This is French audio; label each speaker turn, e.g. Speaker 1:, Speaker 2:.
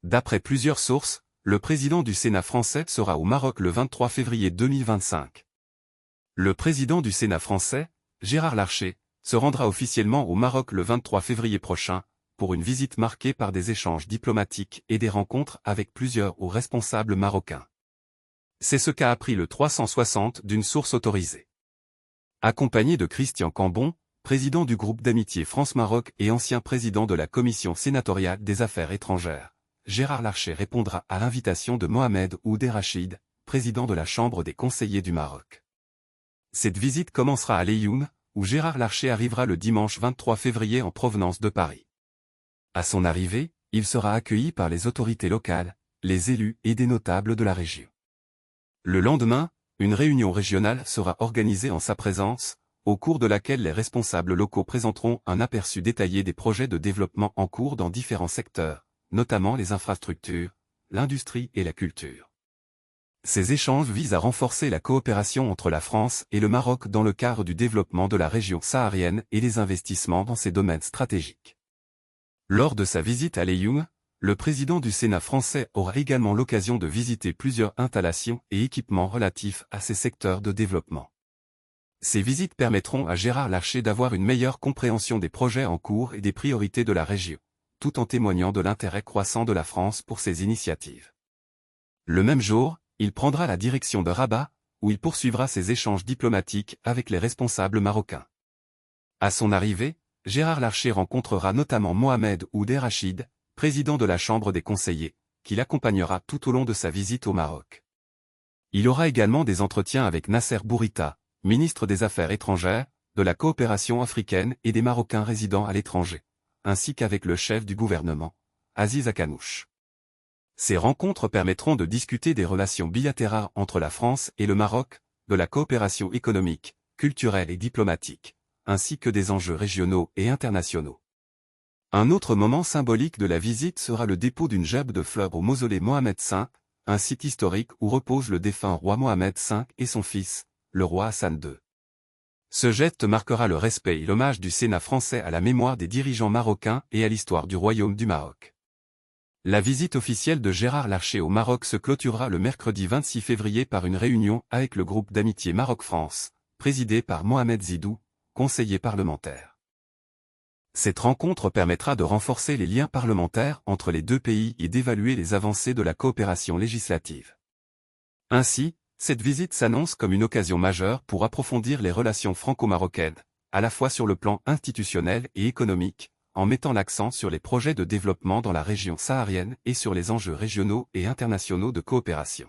Speaker 1: D'après plusieurs sources, le président du Sénat français sera au Maroc le 23 février 2025. Le président du Sénat français, Gérard Larcher, se rendra officiellement au Maroc le 23 février prochain, pour une visite marquée par des échanges diplomatiques et des rencontres avec plusieurs hauts responsables marocains. C'est ce qu'a appris le 360 d'une source autorisée. Accompagné de Christian Cambon, président du groupe d'amitié France-Maroc et ancien président de la commission sénatoriale des affaires étrangères, Gérard Larcher répondra à l'invitation de Mohamed Ould Rachid, président de la Chambre des conseillers du Maroc. Cette visite commencera à Leyyoun, où Gérard Larcher arrivera le dimanche 23 février en provenance de Paris. À son arrivée, il sera accueilli par les autorités locales, les élus et des notables de la région. Le lendemain, une réunion régionale sera organisée en sa présence, au cours de laquelle les responsables locaux présenteront un aperçu détaillé des projets de développement en cours dans différents secteurs, notamment les infrastructures, l'industrie et la culture. Ces échanges visent à renforcer la coopération entre la France et le Maroc dans le cadre du développement de la région saharienne et des investissements dans ces domaines stratégiques. Lors de sa visite à Leyyoun, le président du Sénat français aura également l'occasion de visiter plusieurs installations et équipements relatifs à ces secteurs de développement. Ces visites permettront à Gérard Larcher d'avoir une meilleure compréhension des projets en cours et des priorités de la région, tout en témoignant de l'intérêt croissant de la France pour ces initiatives. Le même jour, il prendra la direction de Rabat, où il poursuivra ses échanges diplomatiques avec les responsables marocains. À son arrivée, Gérard Larcher rencontrera notamment Mohamed Ould Rachid, président de la Chambre des conseillers, qui l'accompagnera tout au long de sa visite au Maroc. Il aura également des entretiens avec Nasser Bourita, ministre des Affaires étrangères, de la coopération africaine et des Marocains résidant à l'étranger, ainsi qu'avec le chef du gouvernement, Aziz Akanouche. Ces rencontres permettront de discuter des relations bilatérales entre la France et le Maroc, de la coopération économique, culturelle et diplomatique, ainsi que des enjeux régionaux et internationaux. Un autre moment symbolique de la visite sera le dépôt d'une gerbe de fleurs au mausolée Mohamed V, un site historique où repose le défunt roi Mohamed V et son fils, le roi Hassan II. Ce geste marquera le respect et l'hommage du Sénat français à la mémoire des dirigeants marocains et à l'histoire du royaume du Maroc. La visite officielle de Gérard Larcher au Maroc se clôturera le mercredi 26 février par une réunion avec le groupe d'amitié Maroc-France, présidé par Mohamed Zidou, conseiller parlementaire. Cette rencontre permettra de renforcer les liens parlementaires entre les deux pays et d'évaluer les avancées de la coopération législative. Ainsi, cette visite s'annonce comme une occasion majeure pour approfondir les relations franco-marocaines, à la fois sur le plan institutionnel et économique, en mettant l'accent sur les projets de développement dans la région saharienne et sur les enjeux régionaux et internationaux de coopération.